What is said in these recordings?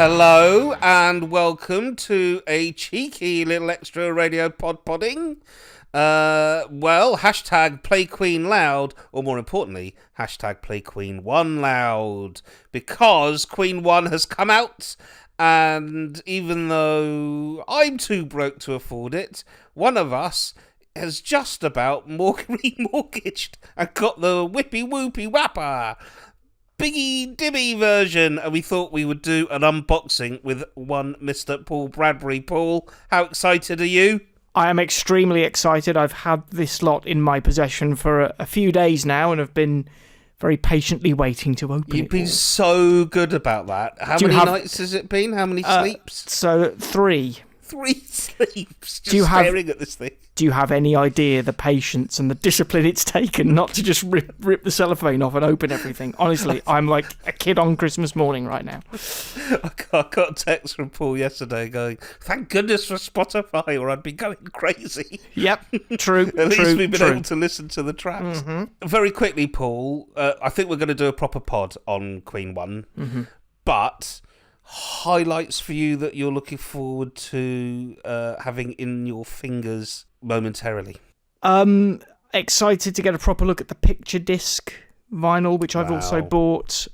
Hello and welcome to a cheeky little extra radio podpodding. Hashtag play Queen loud, or more importantly, hashtag play Queen 1 loud, because Queen 1 has come out, and even though I'm too broke to afford it, one of us has just about remortgaged and got the whippy whoopy whapper Biggie Dibby version, and we thought we would do an unboxing with one Mr. Paul Bradbury. Paul, how excited are you? I am extremely excited. I've had this lot in my possession for a few days now and have been very patiently waiting to open it. You've been so good about that. How many nights has it been? How many sleeps? So 3. 3 sleeps just staring at this thing. Do you have any idea the patience and the discipline it's taken not to just rip the cellophane off and open everything? Honestly, I'm like a kid on Christmas morning right now. I got a text from Paul yesterday going, thank goodness for Spotify or I'd be going crazy. Yep, true. At least we've been able to listen to the tracks. Mm-hmm. Very quickly, Paul, I think we're going to do a proper pod on Queen 1, but highlights for you that you're looking forward to having in your fingers momentarily. Excited to get a proper look at the picture disc vinyl, which I've also bought.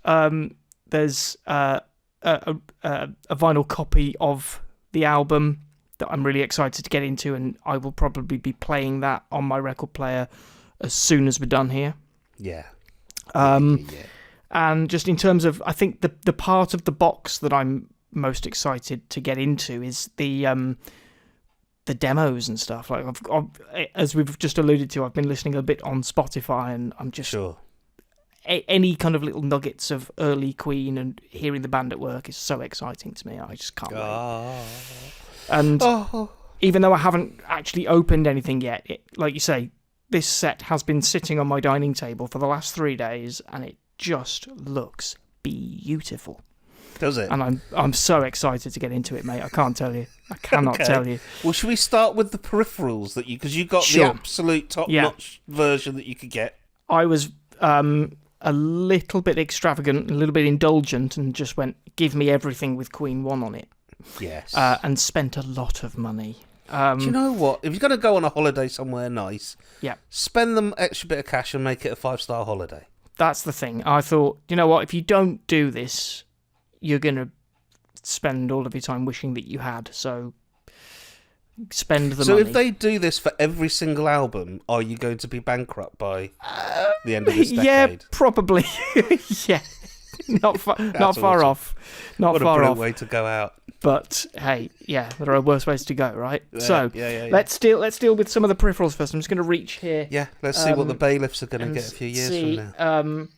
There's a vinyl copy of the album that I'm really excited to get into, and I will probably be playing that on my record player as soon as we're done here. Yeah. And just in terms of, I think the part of the box that I'm most excited to get into is the demos and stuff. Like I've, as we've just alluded to, I've been listening a bit on Spotify, and I'm just any kind of little nuggets of early Queen and hearing the band at work is so exciting to me. I just can't wait. And even though I haven't actually opened anything yet, like you say, this set has been sitting on my dining table for the last 3 days, and it just looks beautiful. Does it? And I'm so excited to get into it, mate. I can't tell you. I cannot tell you. Well, should we start with the peripherals because you got the absolute top-notch version that you could get? I was a little bit extravagant, a little bit indulgent, and just went, give me everything with Queen 1 on it. Yes. And spent a lot of money. Do you know what? If you're going to go on a holiday somewhere nice, spend the extra bit of cash and make it a 5-star holiday. That's the thing. I thought, you know what? If you don't do this, you're going to spend all of your time wishing that you had. So spend the money. So if they do this for every single album, are you going to be bankrupt by the end of this decade? Yeah, probably. Yeah. Not far off. Not far off. What a way to go out. But hey, yeah, there are worse ways to go, right? Yeah, so let's deal with some of the peripherals first. I'm just going to reach here. Yeah, let's see what the bailiffs are going to get a few years from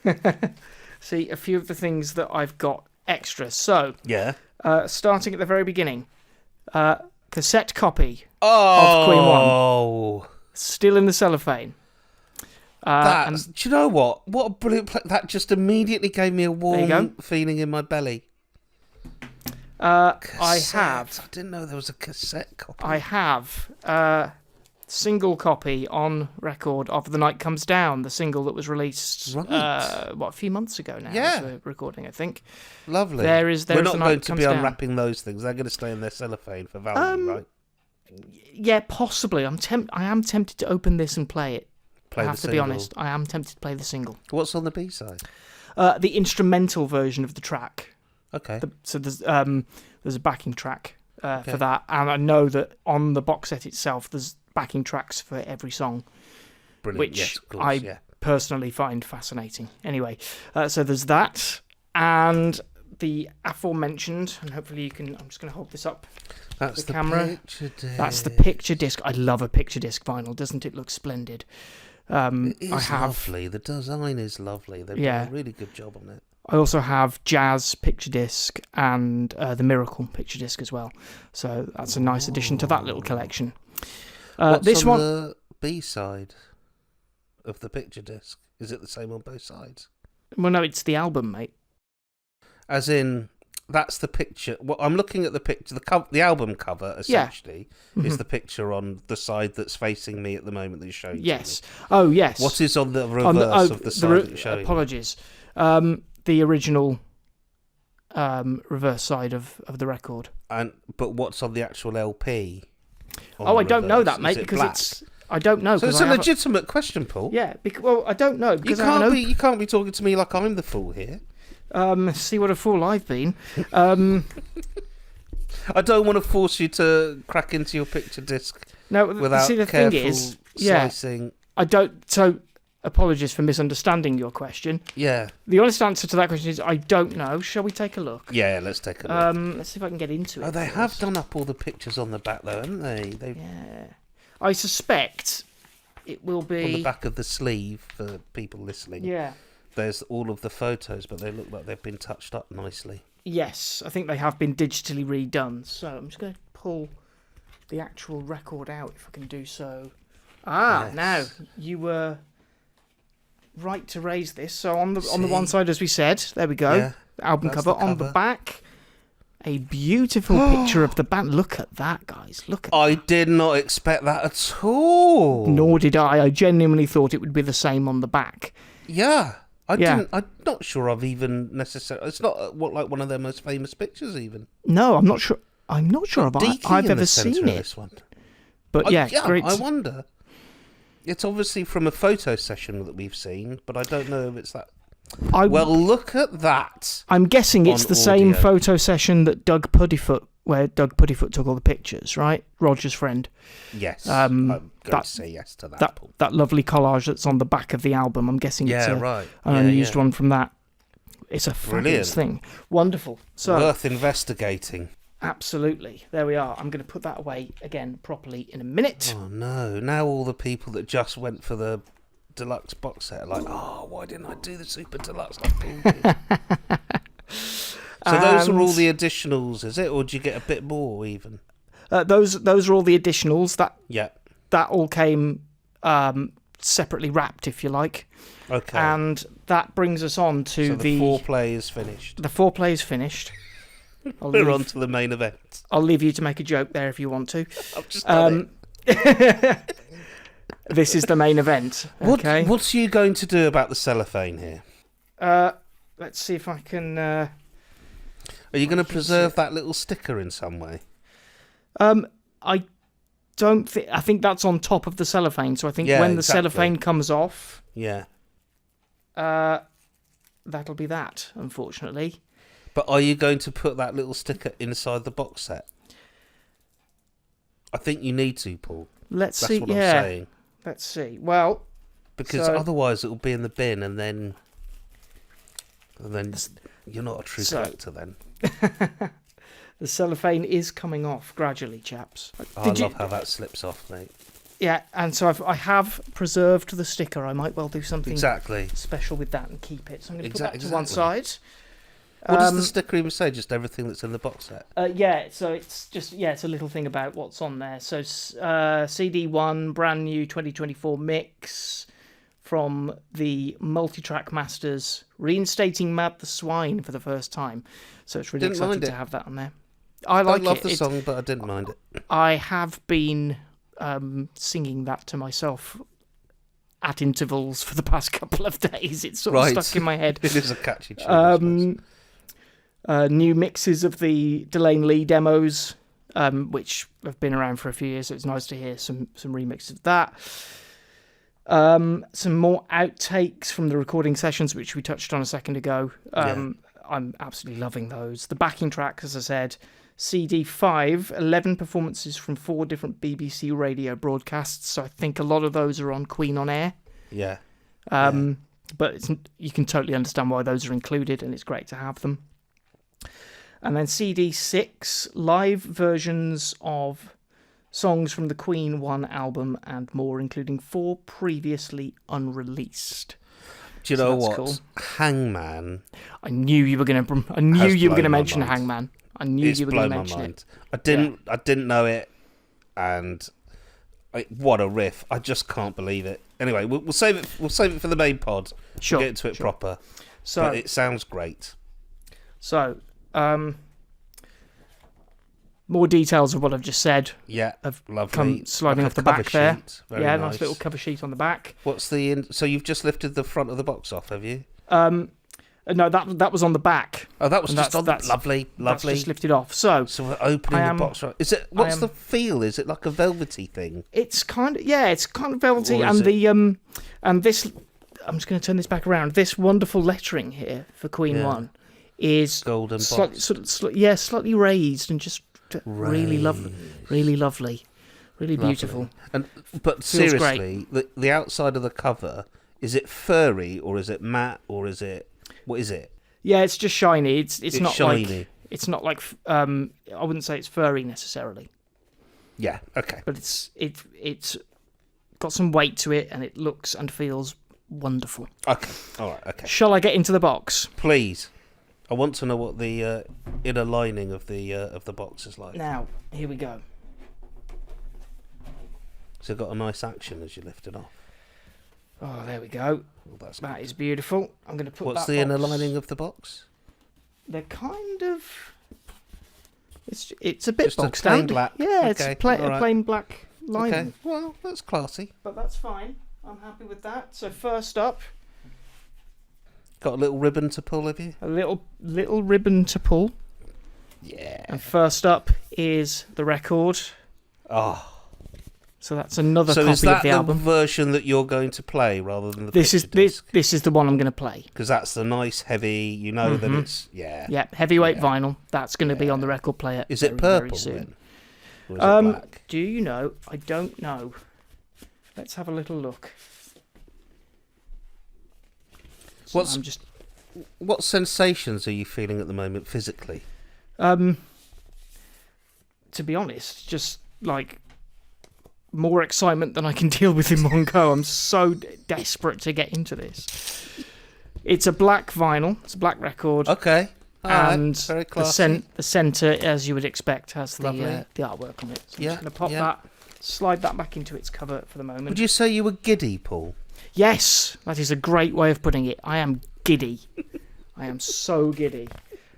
now. See a few of the things that I've got extra. So starting at the very beginning, cassette copy of Queen 1, still in the cellophane. Do you know what? What a brilliant that just immediately gave me a warm feeling in my belly. I didn't know there was a cassette copy. I have single copy on record of The Night Comes Down, the single that was released a few months ago now. As we're recording, I think. Lovely. We're not going to be unwrapping those things. They're going to stay in their cellophane for value, right? Yeah, possibly. I am tempted to open this and play it. I have to be honest. I am tempted to play the single. What's on the B-side? The instrumental version of the track. Okay. So there's a backing track for that, and I know that on the box set itself there's backing tracks for every song. Brilliant. Which I personally find fascinating. Anyway, so there's that, and the aforementioned, and hopefully you can. I'm just going to hold this up. That's the camera. Picture disc. That's the picture disc. I love a picture disc vinyl. Doesn't it look splendid? It is lovely. The design is lovely. They've done a really good job on it. I also have Jazz picture disc and the Miracle picture disc as well. So that's a nice addition to that little collection. What's on the B-side of the picture disc? Is it the same on both sides? Well, no, it's the album, mate. As in, that's the picture. Well, I'm looking at the picture. The album cover, essentially, is the picture on the side that's facing me at the moment that you're showing. Yes. Oh, yes. What is on the reverse of the side that you're showing? Apologies. The original reverse side of the record. But what's on the actual LP? I don't know that, mate, because black? I don't know. So it's a legitimate question, Paul. Yeah, well, I don't know. Because you can't be talking to me like I'm the fool here. See what a fool I've been. I don't want to force you to crack into your picture disc without see, the careful thing is, slicing. I don't. So, apologies for misunderstanding your question. Yeah. The honest answer to that question is I don't know. Shall we take a look? Yeah, let's take a look. Let's see if I can get into it. Oh, they have done up all the pictures on the back, though, haven't they? Yeah. I suspect it will be on the back of the sleeve for people listening. Yeah. There's all of the photos, but they look like they've been touched up nicely. Yes, I think they have been digitally redone. So I'm just going to pull the actual record out if I can do so. Yes. Now you were right to raise this. So on the one side, as we said, there we go. Yeah, the album cover. On the back, a beautiful picture of the band. Look at that, guys. Look at I did not expect that at all. Nor did I. I genuinely thought it would be the same on the back. Yeah. I'm not sure I've even necessarily. It's not like one of their most famous pictures, even. No, I'm not sure. I'm not sure I've ever seen it. This one. But great. I wonder. It's obviously from a photo session that we've seen, but I don't know if it's that. Well, look at that. I'm guessing it's the same photo session that Doug Puddifoot took all the pictures, right? Roger's friend. Yes. I'm going to say yes to that. That lovely collage that's on the back of the album. I'm guessing it's an unused one from that. It's a fabulous thing. Wonderful. So worth investigating. Absolutely. There we are. I'm going to put that away again properly in a minute. Oh, no. Now all the people that just went for the deluxe box set are like, oh, why didn't I do the super deluxe like Paul did? So those are all the additionals, is it? Or do you get a bit more even? Those are all the additionals. That all came separately wrapped, if you like. Okay. And that brings us on to the foreplay is finished. The foreplay is finished. We're on to the main event. I'll leave you to make a joke there if you want to. I've just done it. This is the main event. Okay. What's you going to do about the cellophane here? Let's see if I can... Are you going to preserve that little sticker in some way? I don't think... I think that's on top of the cellophane, so I think when the cellophane comes off... Yeah. That'll be that, unfortunately. But are you going to put that little sticker inside the box set? I think you need to, Paul. That's see. What I'm saying. Let's see. Well, because otherwise it will be in the bin, and then you're not a true collector then. The cellophane is coming off gradually, chaps. I love how that slips off, mate. Yeah, and so I have preserved the sticker. I might well do something exactly special with that and keep it. So I'm going to put that to one side. What does the sticker even say? Just everything that's in the box set? So it's just it's a little thing about what's on there. So CD1, brand new 2024 mix from the Multitrack Masters, reinstating Mad the Swine for the first time. So it's really exciting to have that on there. I love the song, but I didn't mind it. I have been singing that to myself at intervals for the past couple of days. It's sort of stuck in my head. It is a catchy tune. New mixes of the Delane Lee demos, which have been around for a few years, so it's nice to hear some remixes of that. Some more outtakes from the recording sessions, which we touched on a second ago. I'm absolutely loving those. The backing tracks, as I said, CD 5, 11 performances from 4 different BBC radio broadcasts, so I think a lot of those are on Queen on Air. Yeah. But you can totally understand why those are included, and it's great to have them. And then CD 6, live versions of songs from the Queen 1 album and more, including 4 previously unreleased. Do you know what? Cool. Hangman. I knew you were going to mention Hangman. I knew you were going to mention it. I didn't know it, and what a riff! I just can't believe it. Anyway, we'll save it. We'll save it for the main pod. Sure. We'll get into it proper. So, but it sounds great. So, more details of what I've just said. Yeah, have lovely. Come sliding off the back sheet. there. Very nice little cover sheet on the back. What's so you've just lifted the front of the box off, have you? No, that was on the back. Oh, that was And just on. Lovely. That's just lifted off. So we're opening the box. Right? Is it? What's the feel? Is it like a velvety thing? It's kind of velvety, Or and is the and this. I'm just going to turn this back around. This wonderful lettering here for Queen 1 is golden slightly raised and just really lovely, really beautiful. But seriously, the outside of the cover, is it furry or is it matte or is it what is it? Yeah, it's just shiny. It's not shiny. It's not like I wouldn't say it's furry necessarily. Yeah. Okay. But it's got some weight to it, and it looks and feels wonderful. Okay. All right. Okay. Shall I get into the box? Please. I want to know what the inner lining of the box is like. Now, here we go. So it got a nice action as you lift it off. Oh, there we go. Well, that is beautiful. I'm going to put What's that the inner box- lining of the box? They're kind of... It's a bit Just a box plain stand. black. Yeah, Okay, it's a alright. plain black lining. Okay. Well, that's classy. But that's fine. I'm happy with that. So first up, Got a little ribbon to pull, have you? a little ribbon to pull. Yeah. And first up is the record. Oh. So that's another So copy is that of the the album. version that you're going to play rather than the This is picture disc? this is the one I'm going to play. Because that's the nice heavy. You know that it's Yeah, heavyweight vinyl. That's going to be on the record player. Is it very, purple very soon. then? Or is it black? Do you know? I don't know. Let's have a little look. So What sensations are you feeling at the moment physically? to be honest, just like more excitement than I can deal with in one go. I'm so desperate to get into this. It's a black vinyl. It's a black record. Okay. And very classy. the centre, as you would expect, has the Lovely. artwork on it. So Yeah, I'm just going to pop that, slide that back into its cover for the moment. Would you say you were giddy, Paul? Yes, that is a great way of putting it. I am giddy. I am so giddy.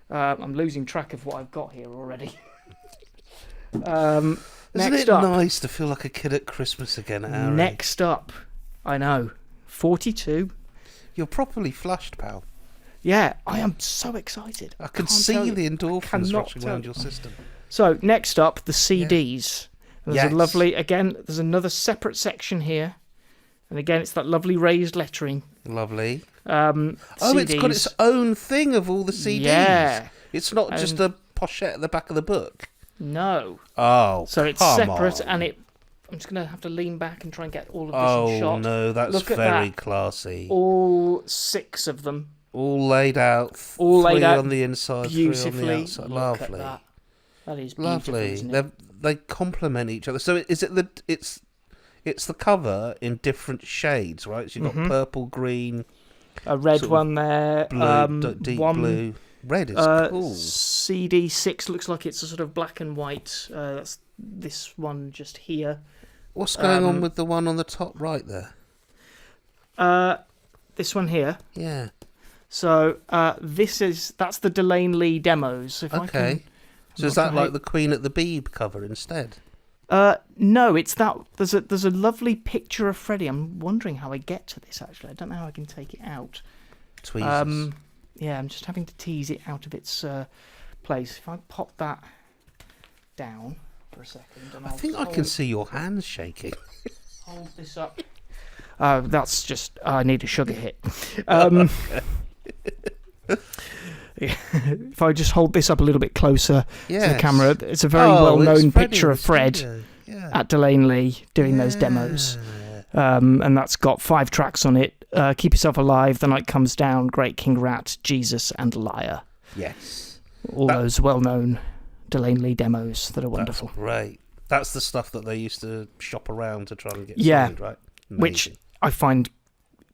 I'm losing track of what I've got here already. Isn't Next it up, nice to feel like a kid at Christmas again at our age? next up, I know, 42. You're properly flushed, pal. Yeah, I am so excited. I can Can't tell see you. the endorphins Cannot rushing tell around you. your system. So next up, the CDs. There's Yes. a lovely, again, there's another separate section here. And again, it's that lovely raised lettering. Lovely. CDs. It's got its own thing of all the CDs. Yeah. It's not just a pochette at the back of the book. No. Oh, So it's come separate, on. and I'm just going to have to lean back and try and get all of this in shot. Oh, no, that's Look at very that. classy. All 6 of them. All laid out. All laid three out on the inside, beautifully. 3 on the outside. Look Lovely. at that. That is beautiful, Lovely. isn't it? They complement each other. So is it it's the cover in different shades, right? So you've got purple, green, A red sort of one there. blue, deep one, blue. Red is cool. CD 6 looks like it's a sort of black and white. That's this one just here. What's going on with the one on the top right there? This one here. Yeah. So that's the Delane Lee demos. If I can, Okay. So is that like the Queen at the Beeb cover instead? no, it's that. There's a lovely picture of Freddie. I'm wondering how I get to this. Actually, I don't know how I can take it out. Tweezers. Yeah, I'm just having to tease it out of its place. If I pop that down for a second, and I think I can see your hands shaking. hold this up. That's just I need a sugar hit. If I just hold this up a little bit closer to the camera, it's a very well-known picture of Fred at Delane Lee doing those demos. And that's got 5 tracks on it. Keep Yourself Alive, The Night Comes Down, Great King Rat, Jesus and Liar. Yes. All those well-known Delane Lee demos that are wonderful. That's great. That's the stuff that they used to shop around to try and get Yeah. signed, right? Which Amazing. I find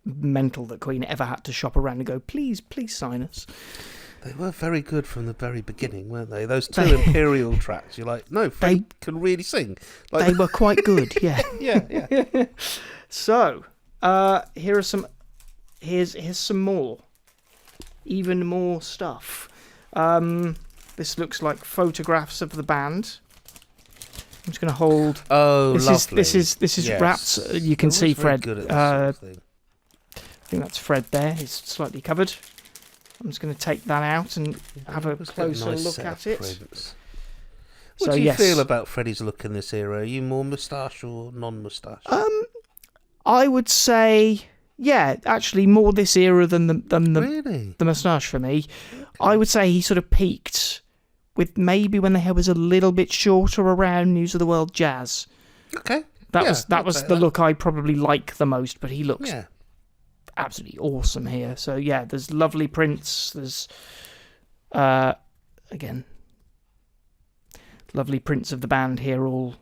mental that Queen ever had to shop around and go, please sign us. They were very good from the very beginning, weren't they? Those 2 Imperial tracks, you're like, no, Freddie can really sing. Like, They were quite good, yeah. yeah. So, here's some more, even more stuff. This looks like photographs of the band. I'm just going to hold. Oh, lovely. This is Yes. wrapped. You can They're see always very Fred. good at this sort of thing. I think that's Fred there. He's slightly covered. I'm just going to take that out and have a Let's get closer nice look set at of it. prints. So, What do you yes. feel about Freddie's look in this era? Are you more moustache or non-moustache? I would say, yeah, actually more this era than Really? the moustache for me. I would say he sort of peaked with maybe when the hair was a little bit shorter around News of the World Jazz. Okay. That Yeah, was the look I probably like the most, but he looks Yeah. absolutely awesome here. So yeah, there's lovely prints. There's again lovely prints of the band here all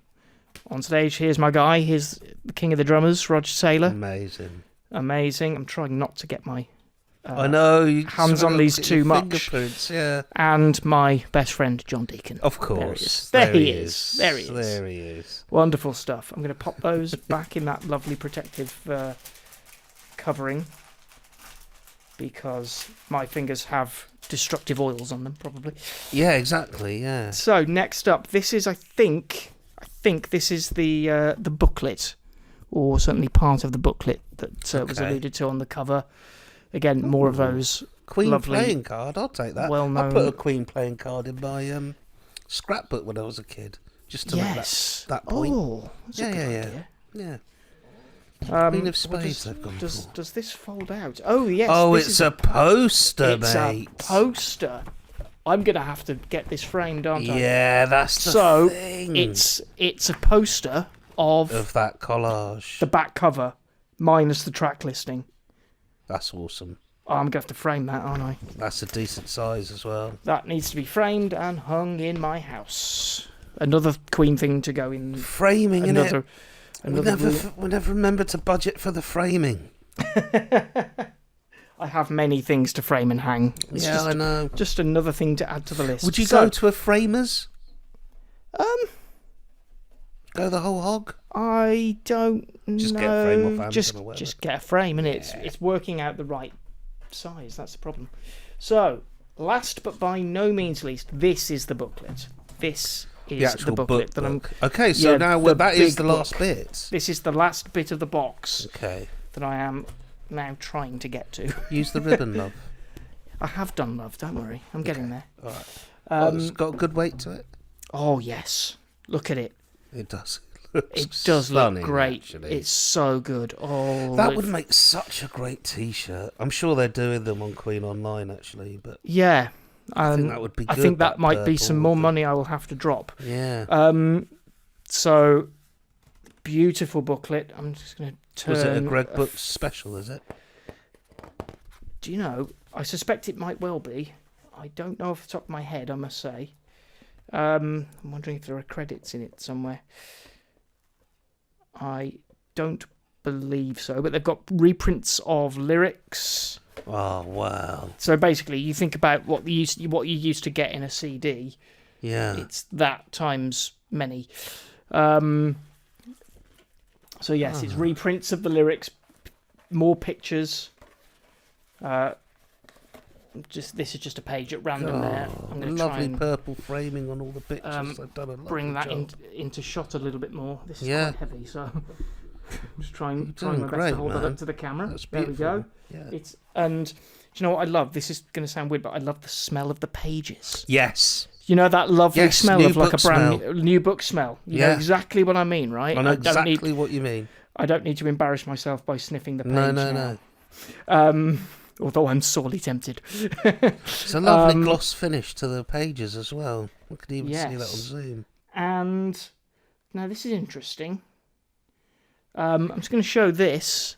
on stage. Here's my guy. Here's the king of the drummers, Roger Taylor. Amazing. I'm trying not to get my I know. hands on these too much. Fingerprints, yeah. And my best friend, John Deacon. Of course. There he is. There he is. Wonderful stuff. I'm going to pop those back in that lovely protective covering because my fingers have destructive oils on them, probably. Yeah, exactly, yeah. So, next up, this is, I think this is the booklet, or certainly part of the booklet that was alluded to on the cover. Again, more of those Queen lovely playing card, I'll take that. well-known- I put a Queen playing card in my scrapbook when I was a kid, just to make that point. Oh, that's a good idea. Yeah. Queen of Spades, they've gone for. Does this fold out? Oh, yes. Oh, this it's is a poster, It's mate. a poster. I'm going to have to get this framed, aren't I? Yeah, that's the thing. It's a poster of that collage. the back cover minus the track listing. That's awesome. Oh, I'm going to have to frame that, aren't I? That's a decent size as well. That needs to be framed and hung in my house. Another Queen thing to go in. Framing, Another we never remember to budget for the framing. I have many things to frame and hang. It's I know. Just another thing to add to the list. Would you go to a framers? Go the whole hog? I don't know. Just get a frame off Amazon or whatever. Just get a frame, innit? It's working out the right size. That's the problem. So, last but by no means least, this is the booklet. This is the booklet that I'm. Okay, so now that is the last bit. This is the last bit of the box. Okay. That I am now trying to get to. Use the ribbon, love. I have done, love. Don't worry, I'm getting there. All right. It's got a good weight to it. Oh yes, look at it. It does. It does look stunning, great. Actually. It's so good. Oh, that would make such a great T-shirt. I'm sure they're doing them on Queen Online, actually. But yeah, I think that would be. I good, think that might be some more money I will have to drop. Yeah. So beautiful booklet. I'm just going to turn. Was it a Greg Books special? Is it? Do you know? I suspect it might well be. I don't know off the top of my head. I must say. I'm wondering if there are credits in it somewhere. I don't believe so, but they've got reprints of lyrics. Oh wow! So basically, you think about what you used to get in a CD. Yeah, it's that times many. So yes, it's reprints of the lyrics, more pictures. This is just a page at random there. I'm going to try and purple framing on all the pictures. I've done a bring that into shot a little bit more. This is quite heavy, so I'm just trying my best to hold that up to the camera. There we go. Yeah. And do you know what I love? This is going to sound weird, but I love the smell of the pages. Yes. You know that lovely smell of like a brand new book smell. You know exactly what I mean, right? I know exactly what you mean. I don't need to embarrass myself by sniffing the page. No. Although I'm sorely tempted. It's a lovely gloss finish to the pages as well. I can even see that on Zoom. And now this is interesting. I'm just going to show this.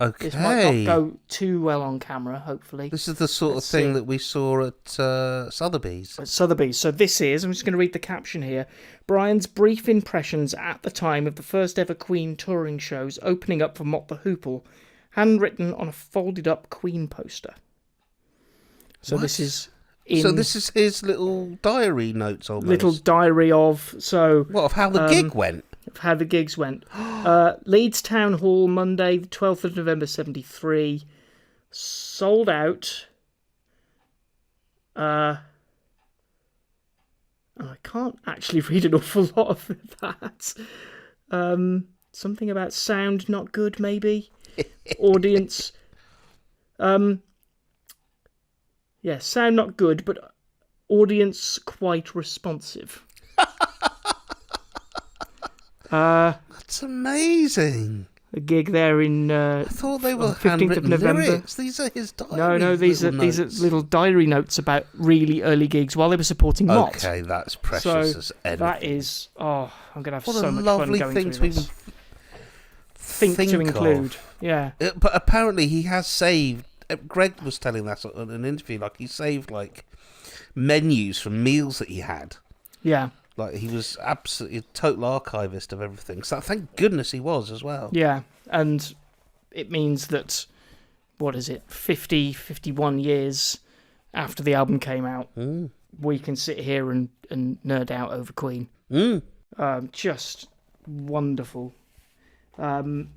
Okay. This might not go too well on camera, hopefully. This is the sort of thing that we saw at Sotheby's. At Sotheby's. So this is, I'm just going to read the caption here, Brian's brief impressions at the time of the first ever Queen touring shows opening up for Mott the Hoople, handwritten on a folded up Queen poster. So this is this is his little diary notes almost. Little diary of of how the gig went. Of how the gigs went. Leeds Town Hall, Monday, the 12th of November 73. Sold out. I can't actually read an awful lot of that. Something about sound not good, maybe. Audience. Yeah, sound not good, but audience quite responsive. That's amazing. A gig there in I thought they were 15th of handwritten November. lyrics. These are his diary. No, these are little diary notes about really early gigs while they were supporting Mott. Okay, that's precious as anything. That is, I'm going to have what so a much lovely fun thing going to through even this. Think to include, of. yeah. But apparently he has saved. Greg was telling that in an interview. Like he saved like menus from meals that he had. Yeah. Like he was absolutely a total archivist of everything. So thank goodness he was as well. Yeah, and it means that, 51 years after the album came out, we can sit here and nerd out over Queen. Just wonderful. I'm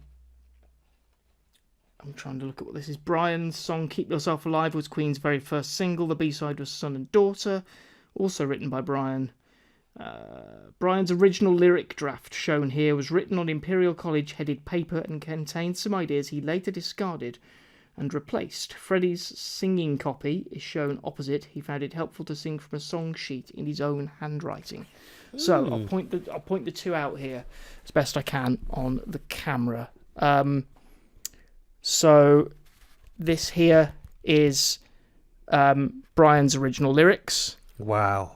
trying to look at what this is. Brian's song Keep Yourself Alive was Queen's very first single. The B-side was Son and Daughter, also written by Brian. Brian's original lyric draft shown here was written on Imperial College headed paper and contained some ideas he later discarded and replaced. Freddie's singing copy is shown opposite. He found it helpful to sing from a song sheet in his own handwriting. So I'll point the two out here as best I can on the camera. So this here is Brian's original lyrics. Wow.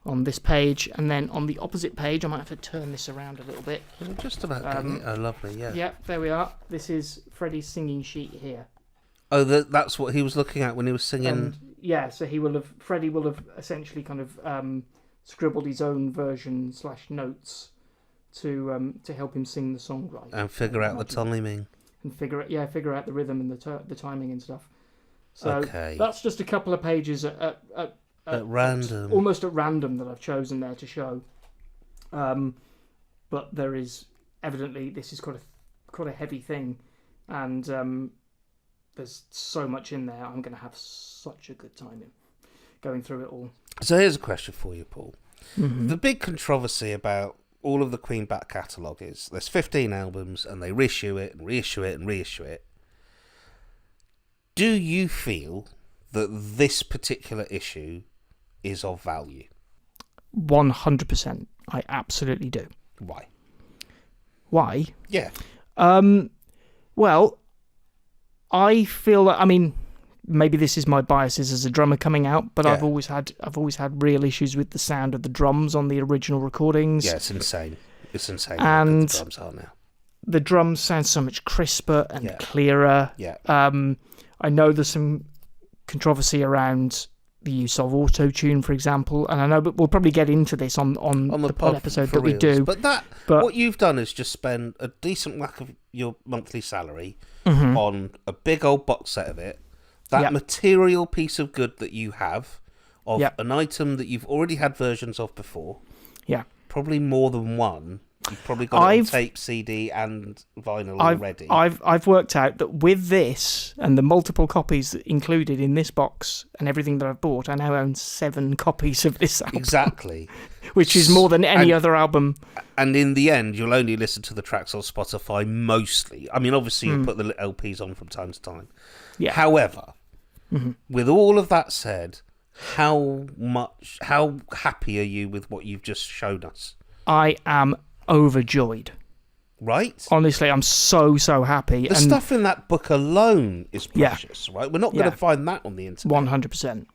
On this page, and then on the opposite page, I might have to turn this around a little bit. I'm just about getting it. Oh, lovely, yeah. Yeah, there we are. This is Freddie's singing sheet here. Oh, that's what he was looking at when he was singing. Yeah, so Freddie will have essentially kind of scribbled his own version / notes to help him sing the song right And figure out the timing. And figure out the rhythm and the timing and stuff. So okay. That's just a couple of pages at random. Almost at random that I've chosen there to show. But there is evidently this is quite a heavy thing, and there's so much in there. I'm going to have such a good time in going through it all. So here's a question for you, Paul. Mm-hmm. The big controversy about all of the Queen back catalogue is there's 15 albums and they reissue it and reissue it and reissue it. Do you feel that this particular issue is of value? 100%. I absolutely do. Why? Yeah. Well, I feel that, I mean, maybe this is my biases as a drummer coming out, but yeah. I've always had real issues with the sound of the drums on the original recordings. Yeah, it's insane. And the drums are now. The drums sound so much crisper and clearer. Yeah. I know there's some controversy around the use of auto-tune, for example, and I know, but we'll probably get into this on the pod episode that we do. But what you've done is just spend a decent whack of your monthly salary on a big old box set of it. That material piece of good that you have of an item that you've already had versions of before. Yeah. Probably more than one. You've probably got it on tape, CD, and vinyl already. I've worked out that with this and the multiple copies included in this box and everything that I've bought, I now own 7 copies of this album. Exactly. Which is more than any other album. And in the end, you'll only listen to the tracks on Spotify mostly. I mean, obviously, you put the LPs on from time to time. Yeah. However, with all of that said, how happy are you with what you've just shown us? I am overjoyed. Right? Honestly, I'm so happy. The stuff in that book alone is precious, right? We're not going to find that on the internet. 100%.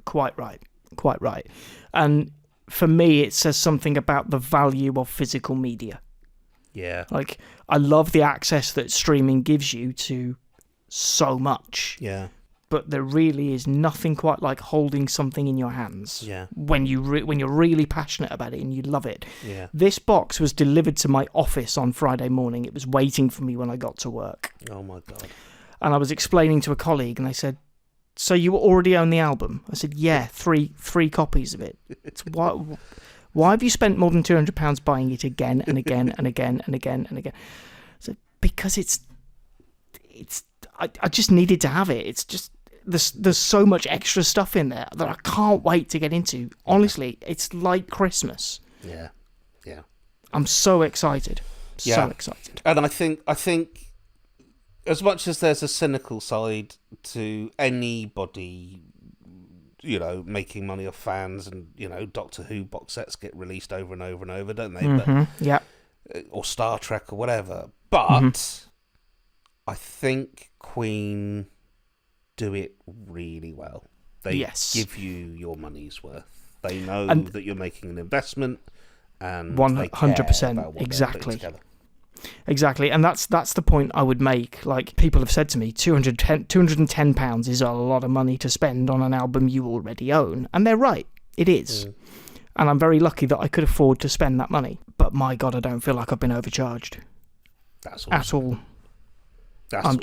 Quite right. And for me, it says something about the value of physical media. Yeah. Like, I love the access that streaming gives you to so much. Yeah. But there really is nothing quite like holding something in your hands. Yeah. When you're really passionate about it and you love it. Yeah. This box was delivered to my office on Friday morning. It was waiting for me when I got to work. Oh my God. And I was explaining to a colleague, and they said, "So you already own the album?" I said, "Yeah, three copies of it." It's why have you spent more than £200 buying it again and again and again and again and again? I said, because it's. I just needed to have it. It's just there's so much extra stuff in there that I can't wait to get into. Honestly, it's like Christmas. Yeah. I'm so excited. So excited. And I think as much as there's a cynical side to anybody making money off fans, and Doctor Who box sets get released over and over and over, don't they? Yeah. Or Star Trek or whatever. But I think Queen do it really well. They give you your money's worth. They know that you're making an investment, and 100%, exactly. And that's the point I would make. Like, people have said to me, £210 is a lot of money to spend on an album you already own, and they're right. It is. And I'm very lucky that I could afford to spend that money. But my God, I don't feel like I've been overcharged. That's awesome. At all. I'm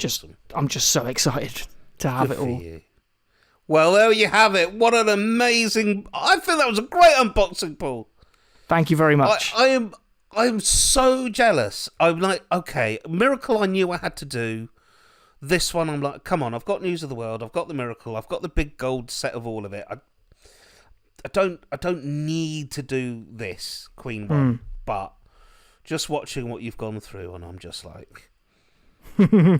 just so excited to have it all. You. Well, there you have it. What an amazing... I think that was a great unboxing, Paul. Thank you very much. I am so jealous. I'm like, okay, Miracle I knew I had to do. This one, I'm like, come on, I've got News of the World, I've got the Miracle, I've got the big gold set of all of it. I don't need to do this Queen one, but just watching what you've gone through, and I'm just like, I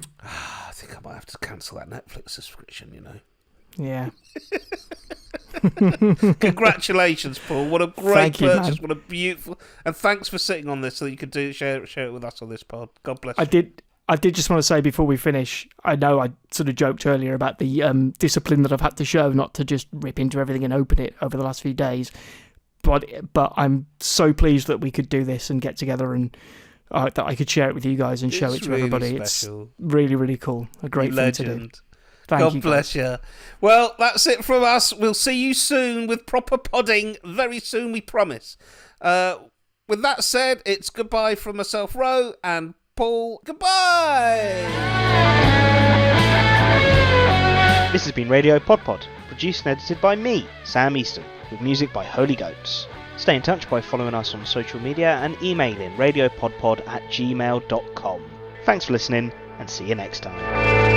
think I might have to cancel that Netflix subscription, Yeah. Congratulations, Paul. What a great purchase. What a beautiful... And thanks for sitting on this so you could share it with us on this pod. God bless you. I did just want to say before we finish, I know I sort of joked earlier about the discipline that I've had to show not to just rip into everything and open it over the last few days. But I'm so pleased that we could do this and get together, and that I could share it with you guys and show it to really everybody. Special. It's really, really cool. A great thing to do. God bless you. Well, that's it from us. We'll see you soon with proper podding. Very soon, we promise. With that said, it's goodbye from myself, Ro, and Paul. Goodbye! This has been Radio Podpod, produced and edited by me, Sam Easton, with music by Holy Goats. Stay in touch by following us on social media and emailing radiopodpod@gmail.com. Thanks for listening, and see you next time.